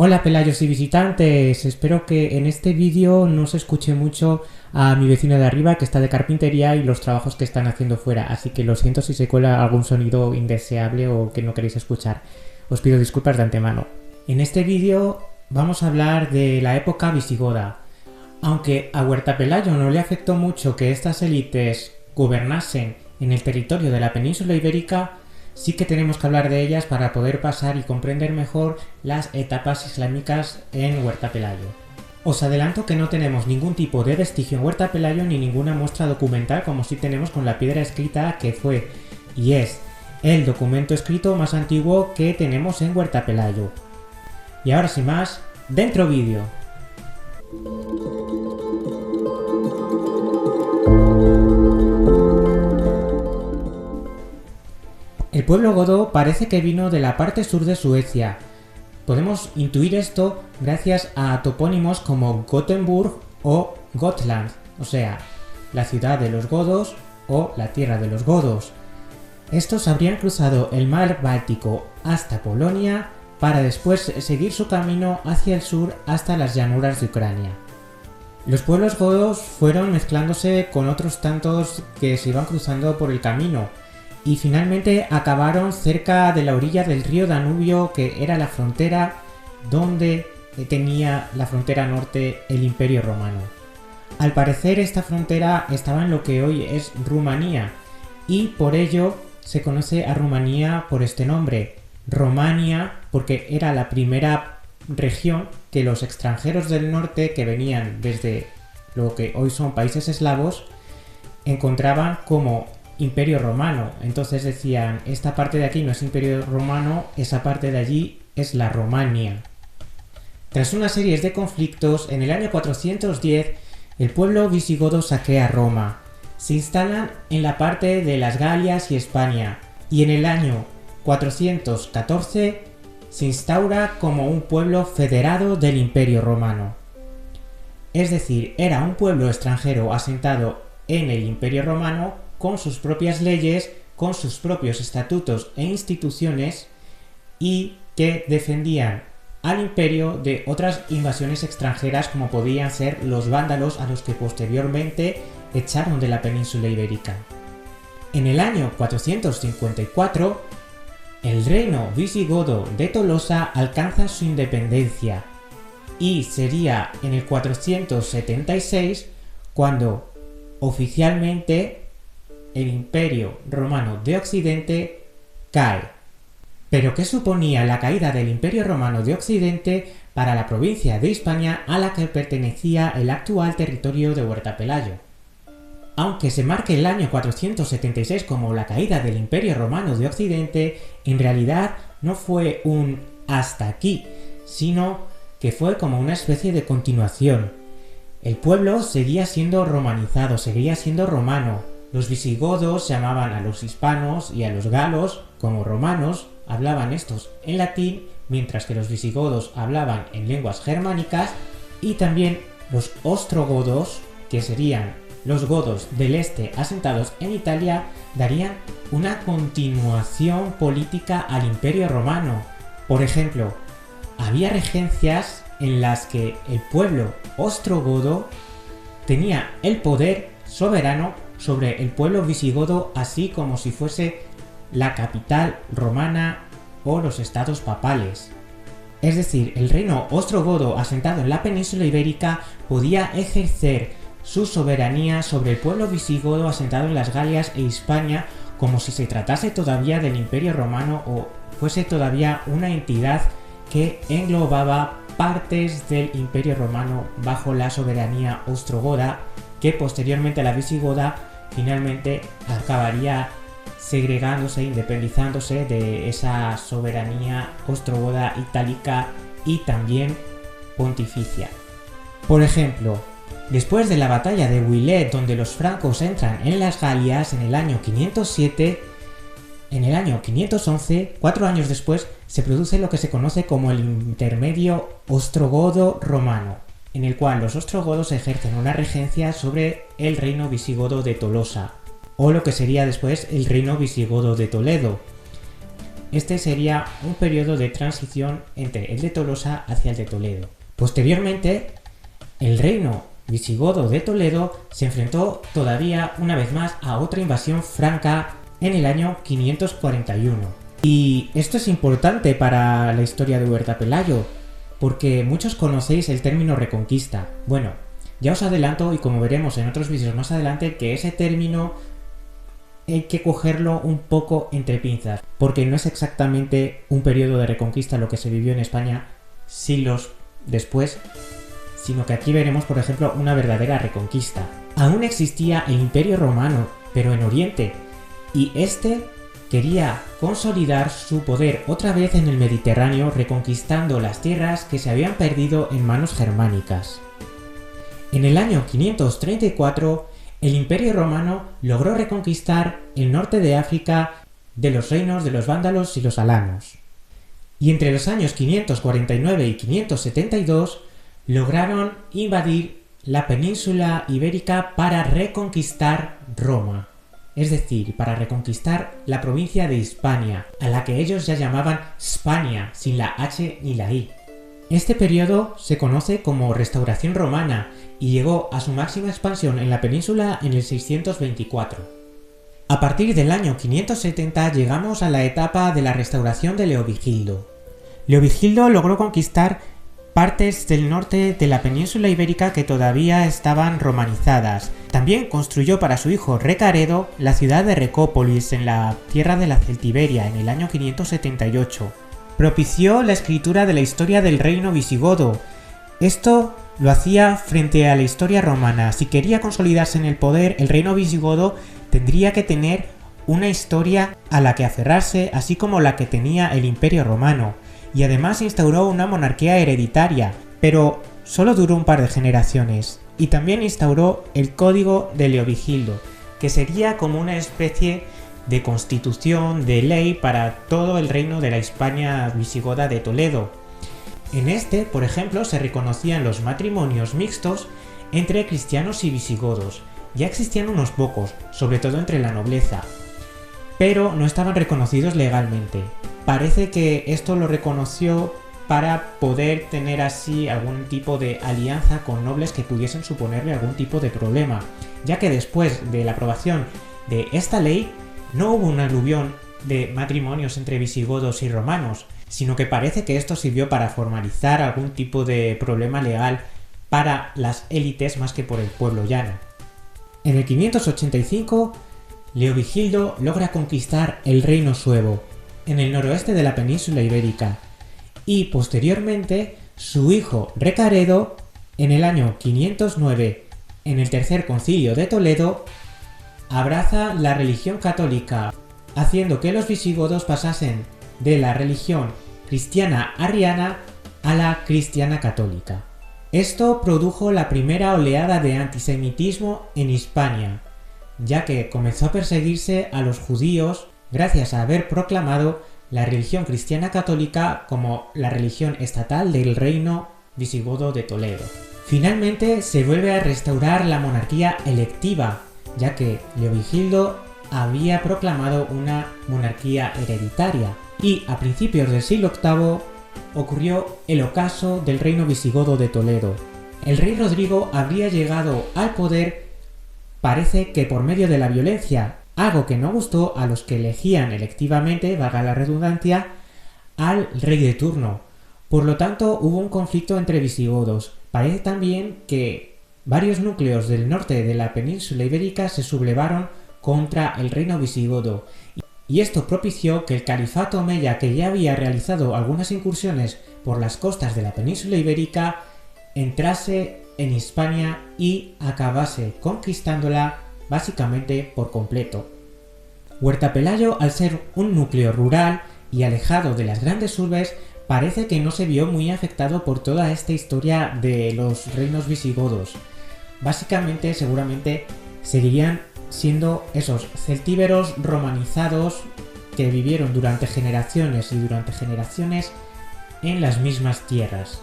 Hola pelayos y visitantes, espero que en este vídeo no se escuche mucho a mi vecino de arriba que está de carpintería y los trabajos que están haciendo fuera, así que lo siento si se cuela algún sonido indeseable o que no queréis escuchar, os pido disculpas de antemano. En este vídeo vamos a hablar de la época visigoda. Aunque a Huerta Pelayo no le afectó mucho que estas élites gobernasen en el territorio de la península ibérica, sí que tenemos que hablar de ellas para poder pasar y comprender mejor las etapas islámicas en Huerta Pelayo. Os adelanto que no tenemos ningún tipo de vestigio en Huerta Pelayo ni ninguna muestra documental como sí tenemos con la piedra escrita que fue y es el documento escrito más antiguo que tenemos en Huerta Pelayo. Y ahora sin más, dentro vídeo. El pueblo godo parece que vino de la parte sur de Suecia. Podemos intuir esto gracias a topónimos como Gothenburg o Gotland, o sea, la ciudad de los godos o la tierra de los godos. Estos habrían cruzado el mar Báltico hasta Polonia para después seguir su camino hacia el sur hasta las llanuras de Ucrania. Los pueblos godos fueron mezclándose con otros tantos que se iban cruzando por el camino, y finalmente acabaron cerca de la orilla del río Danubio, que era la frontera donde tenía la frontera norte el Imperio Romano. Al parecer esta frontera estaba en lo que hoy es Rumanía, y por ello se conoce a Rumanía por este nombre, Romania, porque era la primera región que los extranjeros del norte que venían desde lo que hoy son países eslavos encontraban como Imperio Romano. Entonces decían, esta parte de aquí no es Imperio Romano, esa parte de allí es la Romania. Tras una serie de conflictos, en el año 410 el pueblo visigodo saquea Roma. Se instalan en la parte de las Galias y España, y en el año 414 se instaura como un pueblo federado del Imperio Romano. Es decir, era un pueblo extranjero asentado en el Imperio Romano con sus propias leyes, con sus propios estatutos e instituciones y que defendían al imperio de otras invasiones extranjeras como podían ser los vándalos a los que posteriormente echaron de la península ibérica. En el año 454, el reino visigodo de Tolosa alcanza su independencia y sería en el 476 cuando oficialmente el Imperio Romano de Occidente cae. ¿Pero qué suponía la caída del Imperio Romano de Occidente para la provincia de Hispania a la que pertenecía el actual territorio de Huerta Pelayo? Aunque se marque el año 476 como la caída del Imperio Romano de Occidente, en realidad no fue un hasta aquí, sino que fue como una especie de continuación. El pueblo seguía siendo romanizado, seguía siendo romano. Los visigodos llamaban a los hispanos y a los galos como romanos, hablaban estos en latín, mientras que los visigodos hablaban en lenguas germánicas, y también los ostrogodos, que serían los godos del este asentados en Italia, darían una continuación política al Imperio Romano. Por ejemplo, había regencias en las que el pueblo ostrogodo tenía el poder soberano sobre el pueblo visigodo, así como si fuese la capital romana o los estados papales. Es decir, el reino ostrogodo asentado en la península ibérica podía ejercer su soberanía sobre el pueblo visigodo asentado en las Galias e Hispania como si se tratase todavía del Imperio Romano o fuese todavía una entidad que englobaba partes del Imperio Romano bajo la soberanía ostrogoda, que posteriormente a la visigoda finalmente acabaría segregándose, independizándose de esa soberanía ostrogoda itálica y también pontificia. Por ejemplo, después de la batalla de Willet, donde los francos entran en las Galias en el año 507, en el año 511, 4 años después, se produce lo que se conoce como el intermedio ostrogodo-romano, en el cual los ostrogodos ejercen una regencia sobre el reino visigodo de Tolosa, o lo que sería después el reino visigodo de Toledo. este sería un periodo de transición entre el de Tolosa hacia el de Toledo. Posteriormente, el reino visigodo de Toledo se enfrentó todavía una vez más a otra invasión franca en el año 541. Y esto es importante para la historia de Huerta Pelayo, porque muchos conocéis el término reconquista. Bueno, ya os adelanto, y como veremos en otros vídeos más adelante, que ese término hay que cogerlo un poco entre pinzas, porque no es exactamente un periodo de reconquista lo que se vivió en España siglos después, sino que aquí veremos, por ejemplo, una verdadera reconquista. Aún existía el Imperio Romano, pero en Oriente, y este quería consolidar su poder otra vez en el Mediterráneo, reconquistando las tierras que se habían perdido en manos germánicas. En el año 534, el Imperio Romano logró reconquistar el norte de África de los reinos de los vándalos y los alanos. Y entre los años 549 y 572 lograron invadir la península ibérica para reconquistar Roma, es decir, para reconquistar la provincia de Hispania, a la que ellos ya llamaban Spania, sin la H ni la I. Este periodo se conoce como Restauración Romana y llegó a su máxima expansión en la península en el 624. A partir del año 570 llegamos a la etapa de la restauración de Leovigildo. Leovigildo logró conquistar partes del norte de la península ibérica que todavía estaban romanizadas. También construyó para su hijo Recaredo la ciudad de Recópolis en la tierra de la Celtiberia en el año 578. Propició la escritura de la historia del reino visigodo. Esto lo hacía frente a la historia romana. Si quería consolidarse en el poder, el reino visigodo tendría que tener una historia a la que aferrarse, así como la que tenía el Imperio Romano. Y además instauró una monarquía hereditaria, pero solo duró un par de generaciones. Y también instauró el Código de Leovigildo, que sería como una especie de constitución, de ley para todo el reino de la Hispania visigoda de Toledo. En este, por ejemplo, se reconocían los matrimonios mixtos entre cristianos y visigodos. Ya existían unos pocos, sobre todo entre la nobleza, pero no estaban reconocidos legalmente. Parece que esto lo reconoció para poder tener así algún tipo de alianza con nobles que pudiesen suponerle algún tipo de problema, ya que después de la aprobación de esta ley no hubo un aluvión de matrimonios entre visigodos y romanos, sino que parece que esto sirvió para formalizar algún tipo de problema legal para las élites más que por el pueblo llano. En el 585, Leovigildo logra conquistar el reino suevo, en el noroeste de la península ibérica, y posteriormente su hijo Recaredo, en el año 509, en el tercer concilio de Toledo, abraza la religión católica, haciendo que los visigodos pasasen de la religión cristiana arriana a la cristiana católica. Esto produjo la primera oleada de antisemitismo en Hispania, ya que comenzó a perseguirse a los judíos gracias a haber proclamado la religión cristiana católica como la religión estatal del reino visigodo de Toledo. Finalmente se vuelve a restaurar la monarquía electiva, ya que Leovigildo había proclamado una monarquía hereditaria, y a principios del siglo VIII ocurrió el ocaso del reino visigodo de Toledo. El rey Rodrigo habría llegado al poder, parece que por medio de la violencia, algo que no gustó a los que elegían electivamente, valga la redundancia, al rey de turno. Por lo tanto, hubo un conflicto entre visigodos. Parece también que varios núcleos del norte de la península ibérica se sublevaron contra el reino visigodo, y esto propició que el califato omeya, que ya había realizado algunas incursiones por las costas de la península ibérica, entrase en Hispania y acabase conquistándola básicamente por completo. Huerta Pelayo, al ser un núcleo rural y alejado de las grandes urbes, parece que no se vio muy afectado por toda esta historia de los reinos visigodos. Básicamente, seguramente, seguirían siendo esos celtíberos romanizados que vivieron durante generaciones y durante generaciones en las mismas tierras.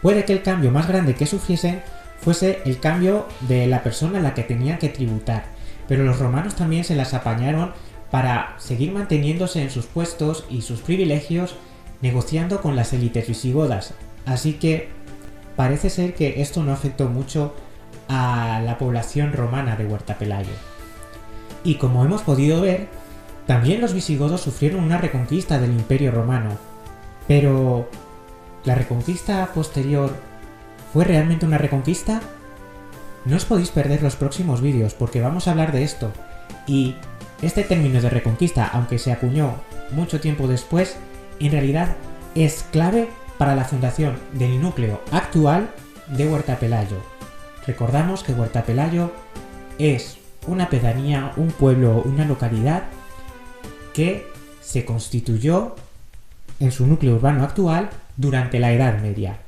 Puede que el cambio más grande que sufriesen fuese el cambio de la persona a la que tenían que tributar, pero los romanos también se las apañaron para seguir manteniéndose en sus puestos y sus privilegios, negociando con las élites visigodas. Así que parece ser que esto no afectó mucho a la población romana de Huerta Pelayo. Y como hemos podido ver, también los visigodos sufrieron una reconquista del Imperio Romano. Pero ¿la reconquista posterior fue realmente una reconquista? No os podéis perder los próximos vídeos porque vamos a hablar de esto. Y este término de reconquista, aunque se acuñó mucho tiempo después, en realidad es clave para la fundación del núcleo actual de Huerta Pelayo. Recordamos que Huerta Pelayo es una pedanía, un pueblo, una localidad que se constituyó en su núcleo urbano actual durante la Edad Media.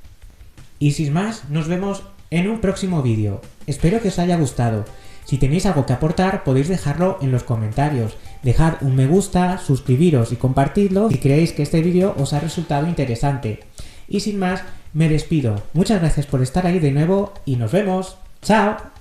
Y sin más, nos vemos en un próximo vídeo. Espero que os haya gustado. Si tenéis algo que aportar, podéis dejarlo en los comentarios. Dejad un me gusta, suscribiros y compartidlo si creéis que este vídeo os ha resultado interesante. Y sin más, me despido. Muchas gracias por estar ahí de nuevo y nos vemos. ¡Chao!